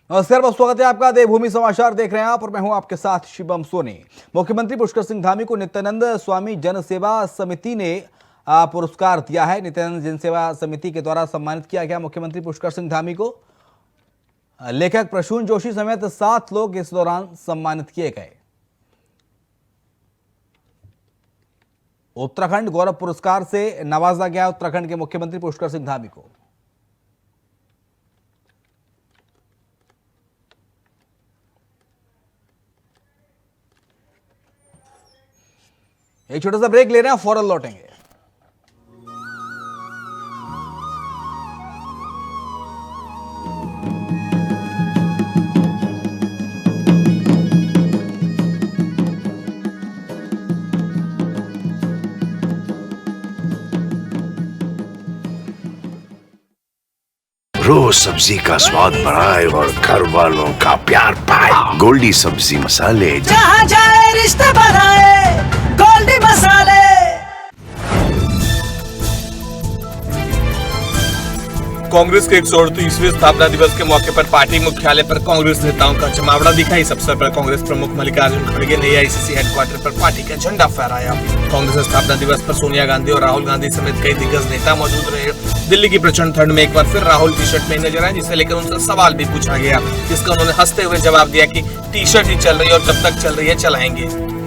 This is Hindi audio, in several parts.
नमस्कार, बहुत स्वागत है आपका। देवभूमि समाचार देख रहे हैं आप और मैं हूं आपके साथ शिवम सोनी। मुख्यमंत्री पुष्कर सिंह धामी को नित्यानंद स्वामी जन सेवा समिति ने पुरस्कार दिया है। नित्यानंद जन सेवा समिति के द्वारा सम्मानित किया गया मुख्यमंत्री पुष्कर सिंह धामी को। लेखक प्रसून जोशी समेत 7 लोग इस दौरान सम्मानित किए गए। उत्तराखंड गौरव पुरस्कार से नवाजा गया उत्तराखंड के मुख्यमंत्री पुष्कर सिंह धामी को। एक छोटा सा ब्रेक ले रहे हैं, फौरन लौटेंगे। रोज सब्जी का स्वाद बढ़ाए और घर वालों का प्यार पाए। गोल्डी सब्जी मसाले, जहाँ जाए रिश्ते बनाए गोल्डी मसाले। कांग्रेस के 138वें स्थापना दिवस के मौके पर पार्टी मुख्यालय पर कांग्रेस नेताओं का जमावड़ा दिखा। इस अवसर पर कांग्रेस प्रमुख मल्लिकार्जुन खड़गे ने एआईसीसी हेडक्वार्टर पर पार्टी का झंडा फहराया। कांग्रेस स्थापना दिवस पर सोनिया गांधी और राहुल गांधी समेत कई दिग्गज नेता मौजूद रहे। दिल्ली की प्रचंड ठंड में एक बार फिर राहुल टी शर्ट में नजर आए, जिसे लेकर उनसे सवाल भी पूछा गया, जिसका उन्होंने हंसते हुए जवाब दिया कि टी शर्ट ही चल रही है और जब तक चल रही है चलाएंगे।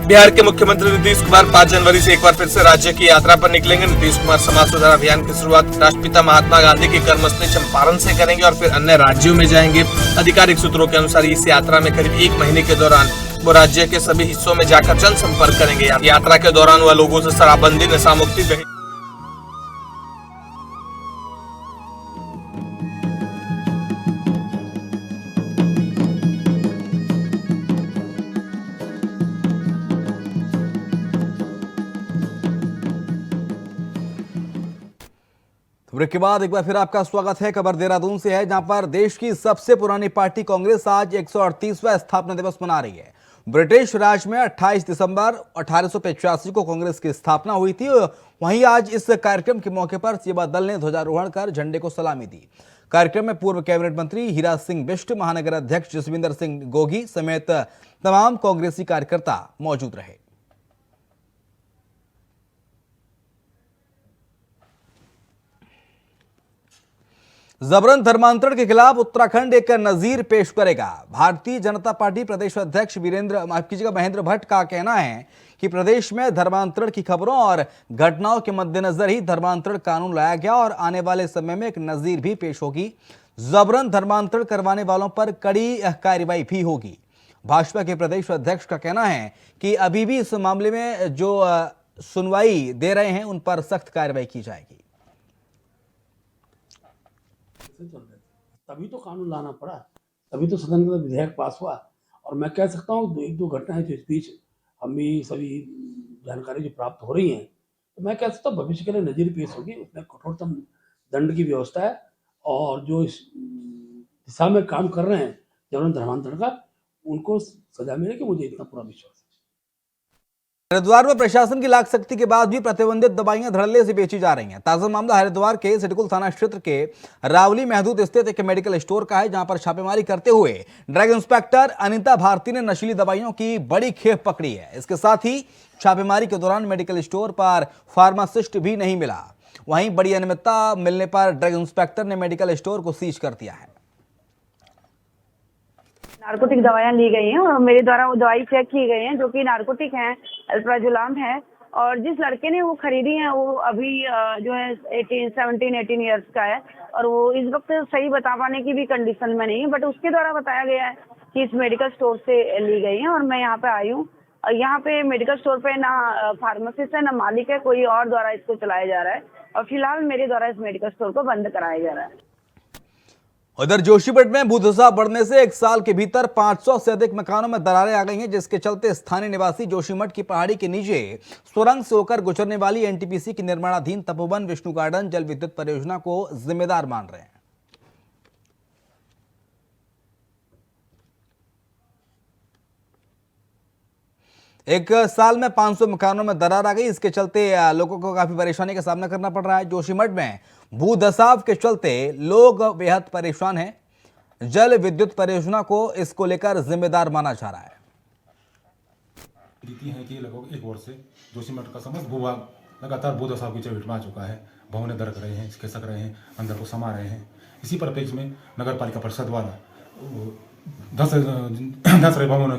बिहार के मुख्यमंत्री नीतीश कुमार 5 जनवरी से एक बार फिर से राज्य की यात्रा पर निकलेंगे। नीतीश कुमार समाज सुधार अभियान की शुरुआत राष्ट्रपिता महात्मा गांधी की कर्मस्थली चंपारण से करेंगे और फिर अन्य राज्यों में जाएंगे। आधिकारिक सूत्रों के अनुसार इस यात्रा में करीब 1 महीने के दौरान वो राज्य के सभी हिस्सों में जाकर जनसंपर्क करेंगे। यात्रा के दौरान वह लोगों से शराबबंदी, नशा मुक्ति, ब्रेक के बाद एक बार फिर आपका स्वागत है। खबर देहरादून से है, जहां पर देश की सबसे पुरानी पार्टी कांग्रेस आज 138वां स्थापना दिवस मना रही है। ब्रिटिश राज में 28 दिसंबर 1885 को कांग्रेस की स्थापना हुई थी। वहीं आज इस कार्यक्रम के मौके पर सेवा दल ने ध्वजारोहण कर झंडे को सलामी दी। कार्यक्रम में पूर्व कैबिनेट मंत्री हीरा सिंह बिष्ट, महानगर अध्यक्ष जसविंदर सिंह गोगी समेत तमाम कांग्रेसी कार्यकर्ता मौजूद रहे। जबरन धर्मांतरण के खिलाफ उत्तराखंड एक नजीर पेश करेगा। भारतीय जनता पार्टी प्रदेश अध्यक्ष महेंद्र भट्ट का कहना है कि प्रदेश में धर्मांतरण की खबरों और घटनाओं के मद्देनजर ही धर्मांतरण कानून लाया गया और आने वाले समय में एक नजीर भी पेश होगी। जबरन धर्मांतरण करवाने वालों पर कड़ी कार्रवाई भी होगी। भाजपा के प्रदेश अध्यक्ष का कहना है कि अभी भी इस मामले में जो सुनवाई दे रहे हैं उन पर सख्त कार्रवाई की जाएगी। तभी तो कानून लाना पड़ा, तभी तो सदन का विधेयक पास हुआ। और मैं कह सकता हूँ 1-2 घटनाएं जो इस बीच हम भी सभी जानकारी जो प्राप्त हो रही हैं, तो मैं कह सकता हूँ भविष्य के लिए नज़ीर पेश होगी। उसमें कठोरतम दंड की व्यवस्था है और जो इस दिशा में काम कर रहे हैं जबरन धर्मांतरण का, उनको सजा मिलेगी, मुझे इतना पूरा विश्वास है। हरिद्वार में प्रशासन की लाख सख्ती के बाद भी प्रतिबंधित दवाइयां धड़ल्ले से बेची जा रही हैं। ताजा मामला हरिद्वार के सिडकुल थाना क्षेत्र के रावली महदूद स्थित एक मेडिकल स्टोर का है, जहां पर छापेमारी करते हुए ड्रग इंस्पेक्टर अनिता भारती ने नशीली दवाइयों की बड़ी खेप पकड़ी है। इसके साथ ही छापेमारी के दौरान मेडिकल स्टोर पर फार्मासिस्ट भी नहीं मिला। वहीं बड़ी अनियमितता मिलने पर ड्रग इंस्पेक्टर ने मेडिकल स्टोर को सीज कर दिया है। नारकोटिक दवाइयाँ ली गई हैं और मेरे द्वारा वो दवाई चेक की गई हैं, जो कि नारकोटिक हैं, अल्प्राजुलाम है। और जिस लड़के ने वो खरीदी है वो अभी जो है 17-18 ईयर्स का है और वो इस वक्त सही बता पाने की भी कंडीशन में नहीं है, बट उसके द्वारा बताया गया है कि इस मेडिकल स्टोर से ली गई है। और मैं यहाँ पे आई हूँ और यहाँ पे मेडिकल स्टोर पे ना फार्मासिस्ट है ना मालिक है, कोई और द्वारा इसको चलाया जा रहा है और फिलहाल मेरे द्वारा इस मेडिकल स्टोर को बंद कराया जा रहा है। उधर जोशीमठ में भूधसा बढ़ने से 1 साल के भीतर 500 से अधिक मकानों में दरारें आ गई हैं, जिसके चलते स्थानीय निवासी जोशीमठ की पहाड़ी के नीचे सुरंग से होकर गुजरने वाली एनटीपीसी की निर्माणाधीन तपोवन विष्णु गार्डन जल विद्युत परियोजना को जिम्मेदार मान रहे हैं। एक साल में 500 मकानों में दरार आ गई। इसके चलते लोगों को काफी परेशानी का सामना करना पड़ रहा है। जोशीमठ में भू धसाव के चलते लोग बेहद परेशान हैं। जल विद्युत परियोजना को इसको लेकर जिम्मेदार माना जा रहा है। रीति है कि लगभग एक वर्ष से जोशीमठ का समस्त भूभाग लगातार भू धसाव की चपेट में आ चुका है। भवनें दरक रहे हैं, खिसक रहे हैं, अंदर को समा रहे हैं। इसी परिप्रेक्ष्य में नगर पालिका परिषद द्वारा 10 रहे भवनों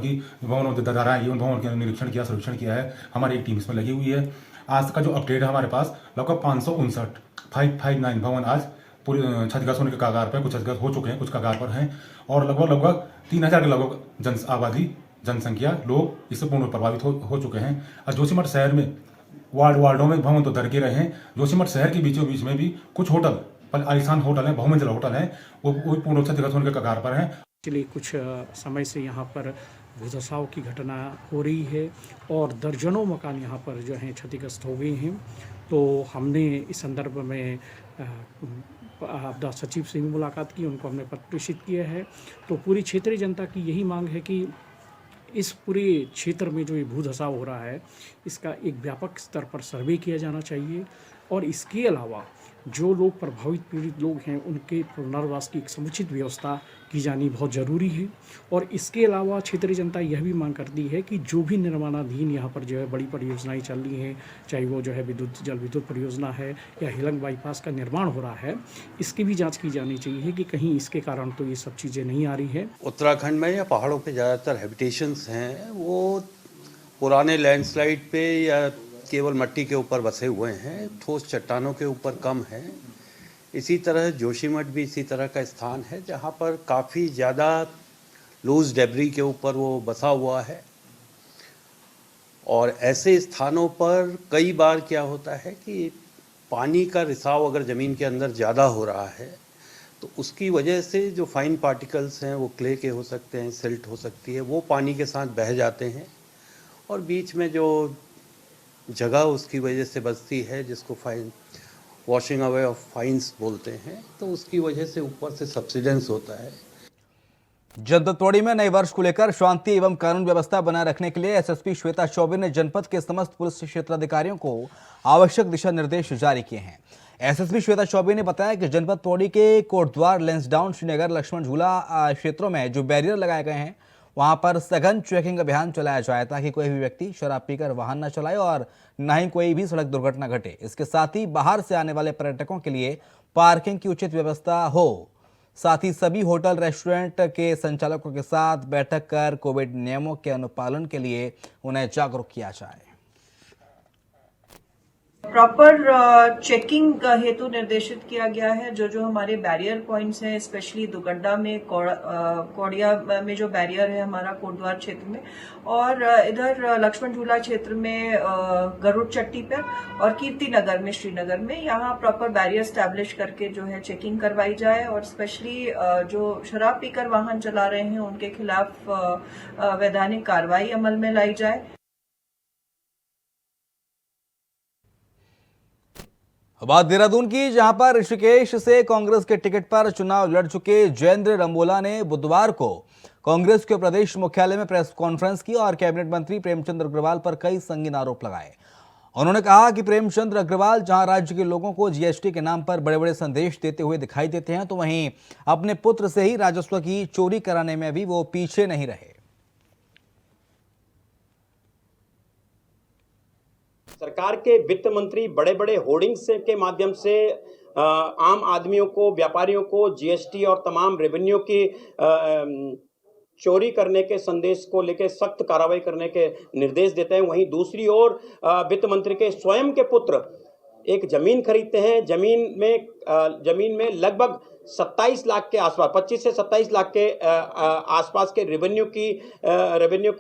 की दरार आई, उन भवनों का निरीक्षण किया, सर्वेक्षण किया है। हमारी एक टीम इसमें लगी हुई है। आज का जो अपडेट है हमारे पास लगभग 559 भवन आज पूरी क्षतिग्रस्त होने के कगार पर, कुछ क्षतिग्रस्त हो चुके हैं, कुछ कगार पर हैं और लगभग 3000 के लगभग आबादी जनसंख्या लोग इससे पूर्ण प्रभावित हो चुके हैं। और जोशीमठ शहर में वार्डों में भवन तो दरके रहे हैं। जोशीमठ शहर के बीचों बीच में भी कुछ होटल, आलिशान होटल हैं, बहुमंजिला होटल हैं, वो पूर्ण क्षतिग्रस्त होने के कगार पर हैं। एक्चुअली कुछ समय से यहाँ पर भूधसाव की घटना हो रही है और दर्जनों मकान यहाँ पर जो हैं क्षतिग्रस्त हो गए हैं। तो हमने इस संदर्भ में आपदा सचिव से भी मुलाकात की, उनको हमने पत्र प्रेषित किया है। तो पूरी क्षेत्रीय जनता की यही मांग है कि इस पूरे क्षेत्र में जो ये भूधसाव हो रहा है इसका एक व्यापक स्तर पर सर्वे किया जाना चाहिए और इसके अलावा जो लोग प्रभावित पीड़ित लोग हैं उनके पुनर्वास की एक समुचित व्यवस्था की जानी बहुत ज़रूरी है। और इसके अलावा क्षेत्रीय जनता यह भी मांग करती है कि जो भी निर्माणाधीन यहाँ पर जो है बड़ी परियोजनाएं चल रही हैं, चाहे वो जो है जल विद्युत परियोजना है या हिलंग बाईपास का निर्माण हो रहा है, इसकी भी जांच की जानी चाहिए कि कहीं इसके कारण तो ये सब चीज़ें नहीं आ रही है। उत्तराखंड में या पहाड़ों पे ज़्यादातर हैबिटेशंस हैं वो पुराने लैंडस्लाइड पे या केवल मिट्टी के ऊपर बसे हुए हैं, ठोस चट्टानों के ऊपर कम है। इसी तरह जोशीमठ भी इसी तरह का स्थान है जहाँ पर काफ़ी ज़्यादा लूज डेब्री के ऊपर वो बसा हुआ है। और ऐसे स्थानों पर कई बार क्या होता है कि पानी का रिसाव अगर ज़मीन के अंदर ज़्यादा हो रहा है तो उसकी वजह से जो फाइन पार्टिकल्स हैं वो क्ले के हो सकते हैं, सिल्ट हो सकती है, वो पानी के साथ बह जाते हैं और बीच में जो जगह उसकी वजह से बचती है जिसको fine washing away of fines बोलते हैं, तो उसकी वजह से ऊपर से सब्सिडेंस होता है। जनपद में नए वर्ष को लेकर शांति एवं कानून व्यवस्था बनाए रखने के लिए एसएसपी श्वेता चौबे ने जनपद के समस्त पुलिस क्षेत्राधिकारियों को आवश्यक दिशा निर्देश जारी किए हैं। एसएसपी श्वेता चौबे ने बताया कि जनपद पौड़ी के कोटद्वार, लेंसडाउन, श्रीनगर, लक्ष्मण झूला क्षेत्रों में जो बैरियर लगाए गए हैं वहां पर सघन चेकिंग अभियान चलाया जाए ताकि कोई भी व्यक्ति शराब पीकर वाहन न चलाए और न ही कोई भी सड़क दुर्घटना घटे। इसके साथ ही बाहर से आने वाले पर्यटकों के लिए पार्किंग की उचित व्यवस्था हो। साथ ही सभी होटल, रेस्टोरेंट के संचालकों के साथ बैठक कर कोविड नियमों के अनुपालन के लिए उन्हें जागरूक किया जाए। प्रॉपर चेकिंग हेतु निर्देशित किया गया है। जो हमारे बैरियर पॉइंट्स हैं, स्पेशली दुगड्डा में, कोड़िया में जो बैरियर है हमारा कोटद्वार क्षेत्र में, और इधर लक्ष्मण झूला क्षेत्र में गरुड़ चट्टी पर, और कीर्ति नगर में, श्रीनगर में, यहाँ प्रॉपर बैरियर स्टैब्लिश करके जो है चेकिंग करवाई जाए और स्पेशली जो शराब पीकर वाहन चला रहे हैं उनके खिलाफ वैधानिक कार्रवाई अमल में लाई जाए। बात देहरादून की, जहां पर ऋषिकेश से कांग्रेस के टिकट पर चुनाव लड़ चुके जयेंद्र रंबोला ने बुधवार को कांग्रेस के प्रदेश मुख्यालय में प्रेस कॉन्फ्रेंस की और कैबिनेट मंत्री प्रेमचंद अग्रवाल पर कई संगीन आरोप लगाए। उन्होंने कहा कि प्रेमचंद अग्रवाल जहां राज्य के लोगों को जीएसटी के नाम पर बड़े बड़े संदेश देते हुए दिखाई देते हैं, तो वहीं अपने पुत्र से ही राजस्व की चोरी कराने में भी वो पीछे नहीं रहे। सरकार के वित्त मंत्री बड़े बड़े होर्डिंग्स के माध्यम से आम आदमियों को, व्यापारियों को जीएसटी और तमाम रेवेन्यू की चोरी करने के संदेश को लेकर सख्त कार्रवाई करने के निर्देश देते हैं। वहीं दूसरी ओर वित्त मंत्री के स्वयं के पुत्र एक जमीन खरीदते हैं। जमीन में लगभग 27 लाख के आसपास, 25 से 27 लाख के आसपास के रेवेन्यू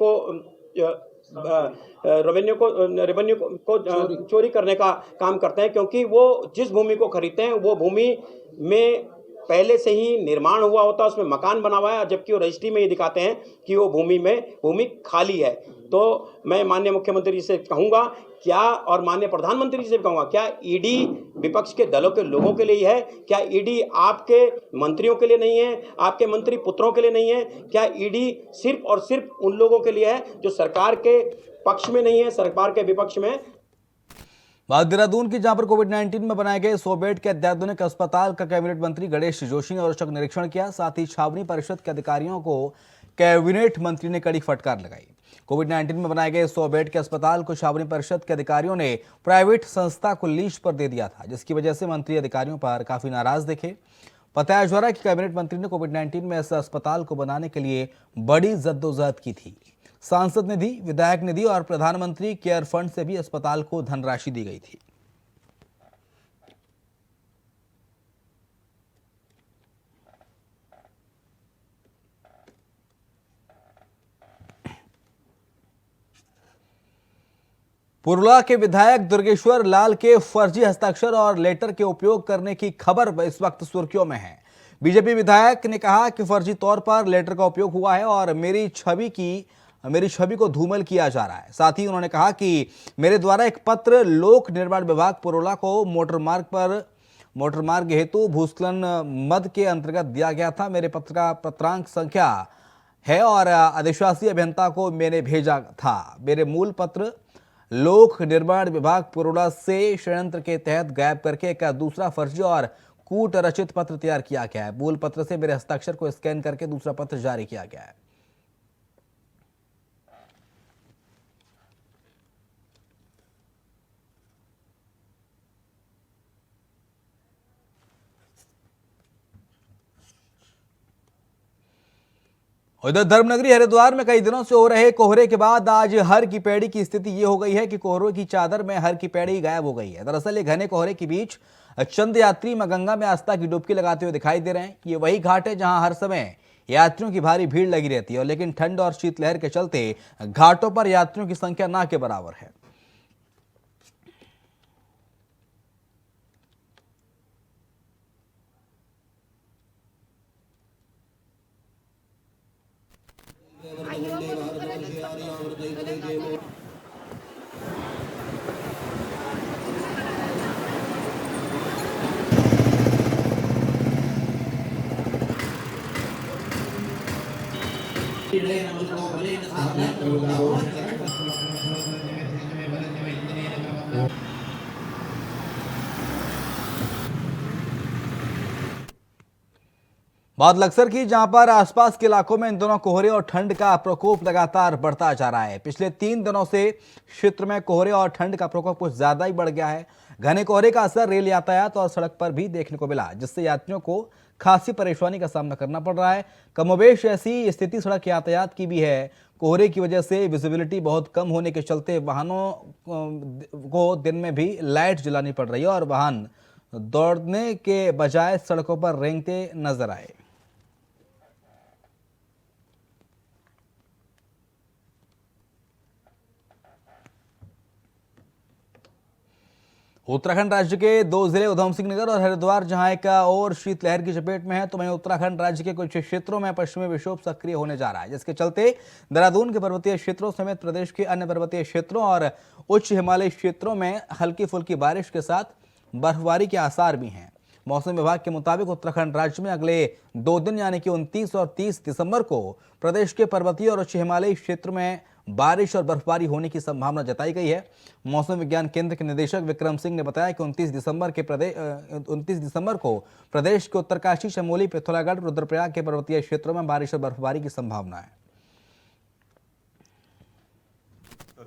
को चोरी करने का काम करते हैं, क्योंकि वो जिस भूमि को खरीदते हैं वो भूमि में पहले से ही निर्माण हुआ होता है, उसमें मकान बना हुआ है, जबकि वो रजिस्ट्री में ये दिखाते हैं कि वो भूमि खाली है। तो मैं माननीय मुख्यमंत्री जी से कहूँगा और माननीय प्रधानमंत्री जी से कहूँगा, क्या ईडी विपक्ष के दलों के लोगों के लिए है? क्या ईडी आपके मंत्रियों के लिए नहीं है? आपके मंत्री पुत्रों के लिए नहीं है? क्या ईडी सिर्फ और सिर्फ उन लोगों के लिए है जो सरकार के पक्ष में नहीं है, सरकार के विपक्ष में। बात देहरादून की, जहां पर कोविड-19 में बनाए गए 100 बेड के अत्याधुनिक अस्पताल का कैबिनेट मंत्री गणेश जोशी ने औचक निरीक्षण किया। साथ ही छावनी परिषद के अधिकारियों को कैबिनेट मंत्री ने कड़ी फटकार लगाई। कोविड-19 में बनाए गए 100 बेड के अस्पताल को छावनी परिषद के अधिकारियों ने प्राइवेट संस्था को लीज पर दे दिया था, जिसकी वजह से मंत्री अधिकारियों पर काफी नाराज दिखे। बताया जा रहा है कि कैबिनेट मंत्री ने कोविड-19 में इस अस्पताल को बनाने के लिए बड़ी जद्दोजहद की थी। सांसद निधि, विधायक निधि और प्रधानमंत्री केयर फंड से भी अस्पताल को धनराशि दी गई थी। पुरला के विधायक दुर्गेश्वर लाल के फर्जी हस्ताक्षर और लेटर के उपयोग करने की खबर इस वक्त सुर्खियों में है। बीजेपी विधायक ने कहा कि फर्जी तौर पर लेटर का उपयोग हुआ है और मेरी छवि को धूमिल किया जा रहा है। साथ ही उन्होंने कहा कि मेरे द्वारा एक पत्र लोक निर्माण विभाग पुरोला को मोटरमार्ग हेतु भूस्खलन मद के अंतर्गत दिया गया था। मेरे पत्र का पत्रांक संख्या है और अधिशासी अभियंता को मैंने भेजा था। मेरे मूल पत्र लोक निर्माण विभाग पुरोला से षड्यंत्र के तहत गायब करके एक दूसरा फर्जी और कूट रचित पत्र तैयार किया गया है। मूल पत्र से मेरे हस्ताक्षर को स्कैन करके दूसरा पत्र जारी किया गया है। उधर धर्मनगरी हरिद्वार में कई दिनों से हो रहे कोहरे के बाद आज हर की पैड़ी की स्थिति ये हो गई है कि कोहरे की चादर में हर की पैड़ी गायब हो गई है। दरअसल ये घने कोहरे के बीच चंद यात्री मां गंगा में आस्था की डुबकी लगाते हुए दिखाई दे रहे हैं। ये वही घाट है जहां हर समय यात्रियों की भारी भीड़ लगी रहती है, लेकिन ठंड और शीतलहर के चलते घाटों पर यात्रियों की संख्या ना के बराबर है। बात लक्सर की, जहां पर आसपास के इलाकों में इन दिनों कोहरे और ठंड का प्रकोप लगातार बढ़ता जा रहा है। पिछले 3 दिनों से क्षेत्र में कोहरे और ठंड का प्रकोप कुछ ज्यादा ही बढ़ गया है। घने कोहरे का असर रेल यातायात और सड़क पर भी देखने को मिला, जिससे यात्रियों को खासी परेशानी का सामना करना पड़ रहा है। कमोबेश ऐसी स्थिति सड़क यातायात की भी है। कोहरे की वजह से विजिबिलिटी बहुत कम होने के चलते वाहनों को दिन में भी लाइट जलानी पड़ रही है और वाहन दौड़ने के बजाय सड़कों पर रेंगते नजर आए। उत्तराखंड राज्य के 2 जिले उधम सिंह नगर और हरिद्वार जहां एक और शीतलहर की चपेट में है, तो वहीं उत्तराखंड राज्य के कुछ क्षेत्रों में पश्चिमी विक्षोभ सक्रिय होने जा रहा है, जिसके चलते देहरादून के पर्वतीय क्षेत्रों समेत प्रदेश के अन्य पर्वतीय क्षेत्रों और उच्च हिमालयी क्षेत्रों में हल्की फुल्की बारिश के साथ बर्फबारी के आसार भी हैं। मौसम विभाग के मुताबिक उत्तराखंड राज्य में अगले 2 दिन यानी कि 29 और 30 दिसंबर को प्रदेश के पर्वतीय और उच्च हिमालयी क्षेत्र में बारिश और बर्फबारी होने की संभावना जताई गई है। मौसम विज्ञान केंद्र के निदेशक विक्रम सिंह ने बताया कि 29 दिसंबर को प्रदेश के उत्तरकाशी, चमोली, पिथौरागढ़, रुद्रप्रयाग के पर्वतीय क्षेत्रों में बारिश और बर्फबारी की संभावना है।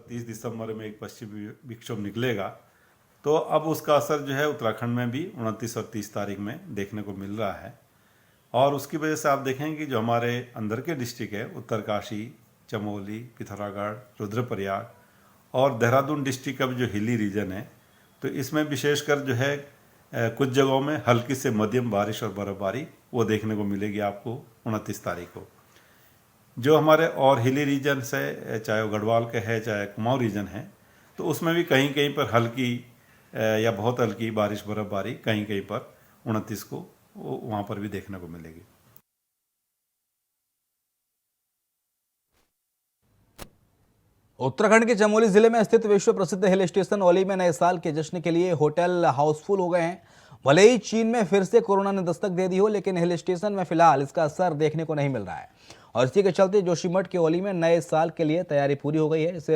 30 दिसंबर में एक पश्चिमी विक्षोभ निकलेगा, तो अब उसका असर जो है उत्तराखंड में भी 29 और 30 तारीख में देखने को मिल रहा है। और उसकी वजह से आप देखेंगे कि जो हमारे अंदर के डिस्ट्रिक्ट है, उत्तरकाशी, चमोली, पिथौरागढ़, रुद्रप्रयाग और देहरादून डिस्ट्रिक्ट का भी जो हिली रीजन है, तो इसमें विशेषकर जो है कुछ जगहों में हल्की से मध्यम बारिश और बर्फबारी वो देखने को मिलेगी आपको 29 तारीख को। जो हमारे और हिली रीजन है, चाहे वो गढ़वाल के है चाहे कुमाऊं रीजन है, तो उसमें भी कहीं कहीं पर हल्की या बहुत हल्की बारिश बर्फबारी कहीं कहीं पर 29 को वहाँ पर भी देखने को मिलेगी। उत्तराखंड के चमोली जिले में स्थित विश्व प्रसिद्ध हिल स्टेशन औली में नए साल के जश्न के लिए होटल हाउसफुल हो गए हैं। भले ही चीन में फिर से कोरोना ने दस्तक दे दी हो, लेकिन हिल स्टेशन में फिलहाल इसका असर देखने को नहीं मिल रहा है। और इसी के चलते जोशीमठ के होली में नए साल के लिए तैयारी पूरी हो गई है। इस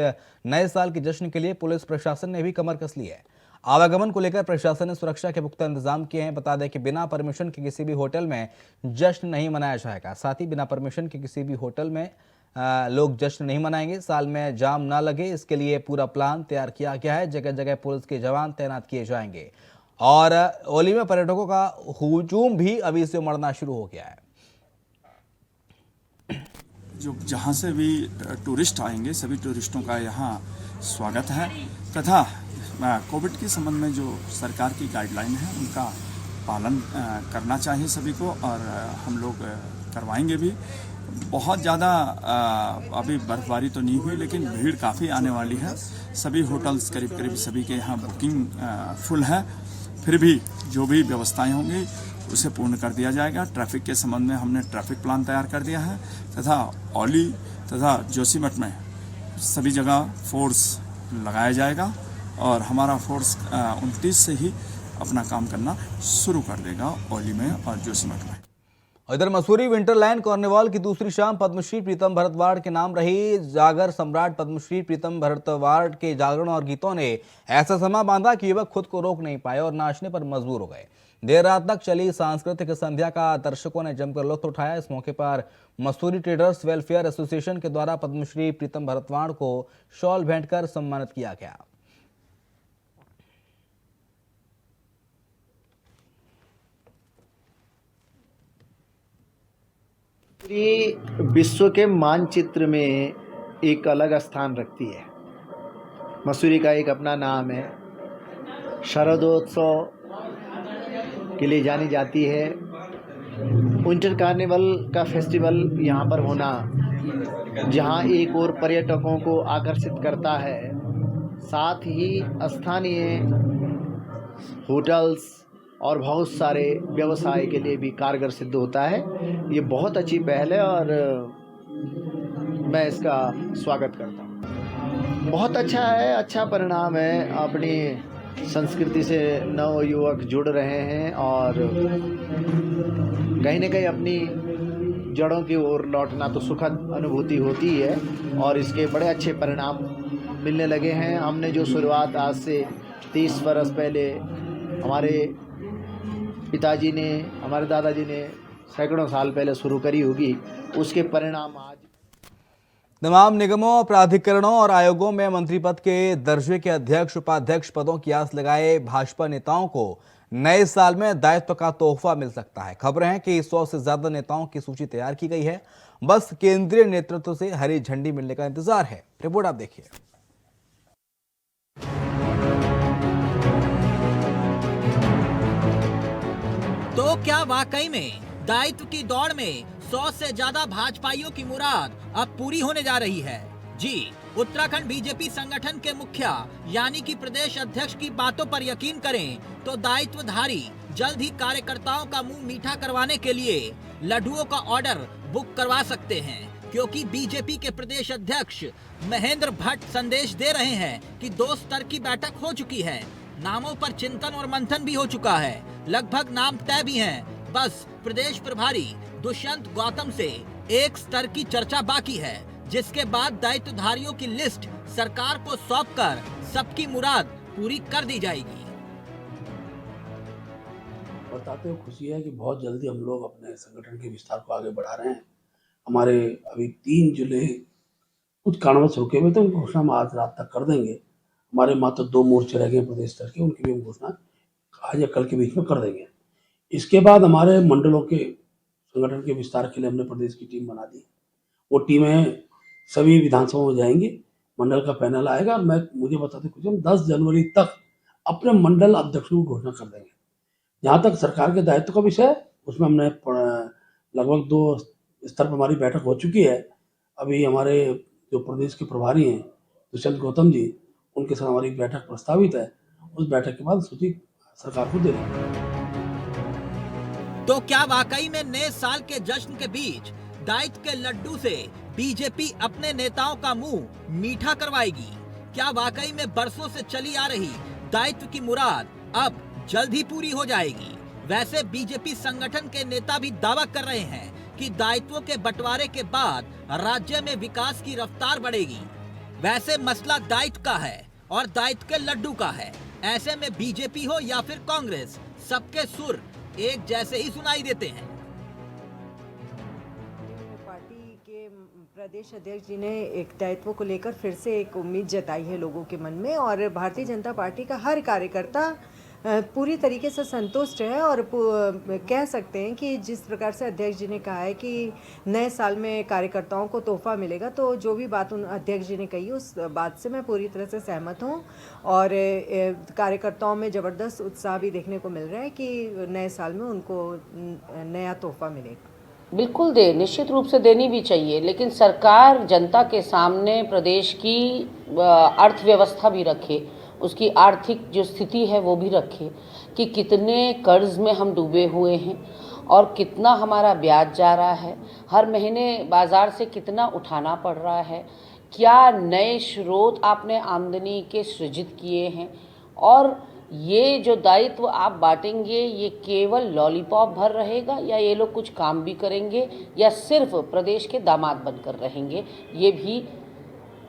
नए साल के जश्न के लिए पुलिस प्रशासन ने भी कमर कस ली है। आवागमन को लेकर प्रशासन ने सुरक्षा के पुख्ता इंतजाम किए हैं। बता दें कि बिना परमिशन के किसी भी होटल में जश्न नहीं मनाया जाएगा। साथ ही बिना परमिशन के किसी भी होटल में लोग जश्न नहीं मनाएंगे। साल में जाम ना लगे, इसके लिए पूरा प्लान तैयार किया गया है। जगह जगह पुलिस के जवान तैनात किए जाएंगे और होली में पर्यटकों का हुजूम भी अभी से उमड़ना शुरू हो गया है। जो जहाँ से भी टूरिस्ट आएंगे सभी टूरिस्टों का यहाँ स्वागत है तथा कोविड के संबंध में जो सरकार की गाइडलाइन है उनका पालन करना चाहिए सभी को और हम लोग करवाएंगे भी। बहुत ज़्यादा अभी बर्फबारी तो नहीं हुई लेकिन भीड़ काफ़ी आने वाली है। सभी होटल्स करीब सभी के यहाँ बुकिंग फुल है। फिर भी जो भी व्यवस्थाएं होंगी उसे पूर्ण कर दिया जाएगा। ट्रैफिक के संबंध में हमने ट्रैफिक प्लान तैयार कर दिया है तथा औली तथा जोशीमठ में सभी जगह फोर्स लगाया जाएगा और हमारा फोर्स 29 से ही अपना काम करना शुरू कर देगा औली में और जोशीमठ में। इधर मसूरी विंटरलैंड कार्निवाल की दूसरी शाम पद्मश्री प्रीतम भरतवाड़ के नाम रही। जागर सम्राट पद्मश्री प्रीतम भरतवाड़ के जागरण और गीतों ने ऐसा समा बांधा कि युवक खुद को रोक नहीं पाए और नाचने पर मजबूर हो गए। देर रात तक चली सांस्कृतिक संध्या का दर्शकों ने जमकर लुत्फ उठाया। इस मौके पर मसूरी ट्रेडर्स वेलफेयर एसोसिएशन के द्वारा पद्मश्री प्रीतम भरतवाड़ को शॉल भेंट कर सम्मानित किया गया। विश्व के मानचित्र में एक अलग स्थान रखती है। मसूरी का एक अपना नाम है। शरदोत्सव के लिए जानी जाती है। विंटर कार्निवल का फेस्टिवल यहाँ पर होना जहाँ एक और पर्यटकों को आकर्षित करता है, साथ ही स्थानीय होटल्स और बहुत सारे व्यवसाय के लिए भी कारगर सिद्ध होता है। ये बहुत अच्छी पहल है और मैं इसका स्वागत करता हूँ। बहुत अच्छा है, अच्छा परिणाम है। अपनी संस्कृति से नव युवक जुड़ रहे हैं और कहीं न कहीं अपनी जड़ों की ओर लौटना तो सुखद अनुभूति होती है और इसके बड़े अच्छे परिणाम मिलने लगे हैं। हमने जो शुरुआत आज से 30 वर्ष पहले हमारे पिताजी ने, हमारे दादाजी ने सैकड़ों साल पहले शुरू करी होगी, उसके परिणाम आज तमाम निगमों, प्राधिकरणों और आयोगों में मंत्री पद के दर्जे के अध्यक्ष उपाध्यक्ष पदों की आस लगाए भाजपा नेताओं को नए साल में दायित्व का तोहफा मिल सकता है। खबरें हैं कि 100 से ज्यादा नेताओं की सूची तैयार की गई है। बस केंद्रीय नेतृत्व से हरी झंडी मिलने का इंतजार है। रिपोर्ट आप देखिए। तो क्या वाकई में दायित्व की दौड़ में 100 से ज्यादा भाजपाइयों की मुराद अब पूरी होने जा रही है? जी, उत्तराखंड बीजेपी संगठन के मुखिया यानी कि प्रदेश अध्यक्ष की बातों पर यकीन करें तो दायित्वधारी जल्द ही कार्यकर्ताओं का मुंह मीठा करवाने के लिए लड्डुओं का ऑर्डर बुक करवा सकते हैं, क्योंकि बीजेपी के प्रदेश अध्यक्ष महेंद्र भट्ट संदेश दे रहे हैं कि 2 स्तर की बैठक हो चुकी है। नामों पर चिंतन और मंथन भी हो चुका है। लगभग नाम तय भी हैं। बस प्रदेश प्रभारी दुष्यंत गौतम से 1 स्तर की चर्चा बाकी है, जिसके बाद दायित्वधारियों की लिस्ट सरकार को सौंपकर सबकी मुराद पूरी कर दी जाएगी। बताते हुए खुशी है कि बहुत जल्दी हम लोग अपने संगठन के विस्तार को आगे बढ़ा रहे हैं। हमारे अभी 3 जिले कुछ कारणों से रुके हुए थे, उनकी घोषणा हम आज रात तक कर देंगे। हमारे मात्र 2 मोर्चे रह गए प्रदेश स्तर के, उनकी भी हम घोषणा आज या कल के बीच में कर देंगे। इसके बाद हमारे मंडलों के संगठन के विस्तार के लिए हमने प्रदेश की टीम बना दी। वो टीमें सभी विधानसभाओं में जाएंगी, मंडल का पैनल आएगा। मुझे बताते कुछ हम 10 जनवरी तक अपने मंडल अध्यक्षों की घोषणा कर देंगे। जहाँ तक सरकार के दायित्व का विषय है, उसमें हमने लगभग 2 स्तर पर हमारी बैठक हो चुकी है। अभी हमारे जो प्रदेश के प्रभारी हैं दुष्यंत गौतम जी, उनके साथ हमारी बैठक प्रस्तावित है। उस बैठक के बाद सूची सरकार को दे देंगे। तो क्या वाकई में नए साल के जश्न के बीच दायित्व के लड्डू से बीजेपी अपने नेताओं का मुंह मीठा करवाएगी? क्या वाकई में बरसों से चली आ रही दायित्व की मुराद अब जल्द ही पूरी हो जाएगी? वैसे बीजेपी संगठन के नेता भी दावा कर रहे हैं कि दायित्वों के बंटवारे के बाद राज्य में विकास की रफ्तार बढ़ेगी। वैसे मसला दायित्व का है और दायित्व के लड्डू का है। ऐसे में बीजेपी हो या फिर कांग्रेस, सबके सुर एक जैसे ही सुनाई देते हैं। पार्टी के प्रदेश अध्यक्ष जी ने एक दायित्व को लेकर फिर से एक उम्मीद जताई है लोगों के मन में, और भारतीय जनता पार्टी का हर कार्यकर्ता पूरी तरीके से संतुष्ट है। और कह सकते हैं कि जिस प्रकार से अध्यक्ष जी ने कहा है कि नए साल में कार्यकर्ताओं को तोहफा मिलेगा, तो जो भी बात उन अध्यक्ष जी ने कही उस बात से मैं पूरी तरह से सहमत हूं। और कार्यकर्ताओं में ज़बरदस्त उत्साह भी देखने को मिल रहा है कि नए साल में उनको नया तोहफा मिलेगा। बिल्कुल दे, निश्चित रूप से देनी भी चाहिए, लेकिन सरकार जनता के सामने प्रदेश की अर्थव्यवस्था भी रखे, उसकी आर्थिक जो स्थिति है वो भी रखे कि कितने कर्ज में हम डूबे हुए हैं और कितना हमारा ब्याज जा रहा है, हर महीने बाज़ार से कितना उठाना पड़ रहा है, क्या नए स्रोत आपने आमदनी के सृजित किए हैं, और ये जो दायित्व आप बांटेंगे ये केवल लॉलीपॉप भर रहेगा या ये लोग कुछ काम भी करेंगे या सिर्फ प्रदेश के दामाद बनकर रहेंगे, ये भी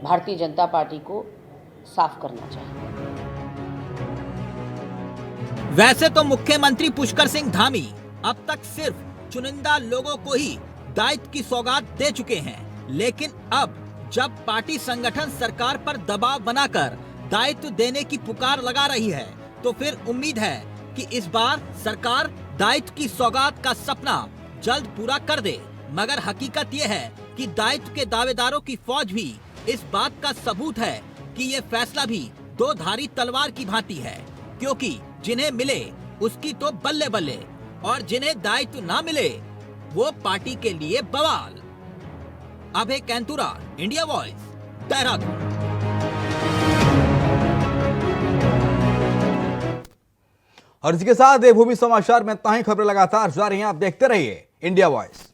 भारतीय जनता पार्टी को साफ करना चाहिए। वैसे तो मुख्यमंत्री पुष्कर सिंह धामी अब तक सिर्फ चुनिंदा लोगों को ही दायित्व की सौगात दे चुके हैं, लेकिन अब जब पार्टी संगठन सरकार पर दबाव बनाकर दायित्व देने की पुकार लगा रही है, तो फिर उम्मीद है कि इस बार सरकार दायित्व की सौगात का सपना जल्द पूरा कर दे। मगर हकीकत यह है कि दायित्व के दावेदारों की फौज भी इस बात का सबूत है कि ये फैसला भी दो धारी तलवार की भांति है, क्योंकि जिन्हें मिले उसकी तो बल्ले बल्ले और जिन्हें दायित्व ना मिले वो पार्टी के लिए बवाल। अभय कैंतुरा, इंडिया वॉइस, देहरादून। और इसके साथ देवभूमि समाचार में इतना ही। खबरें लगातार जारी हैं, आप देखते रहिए इंडिया वॉइस।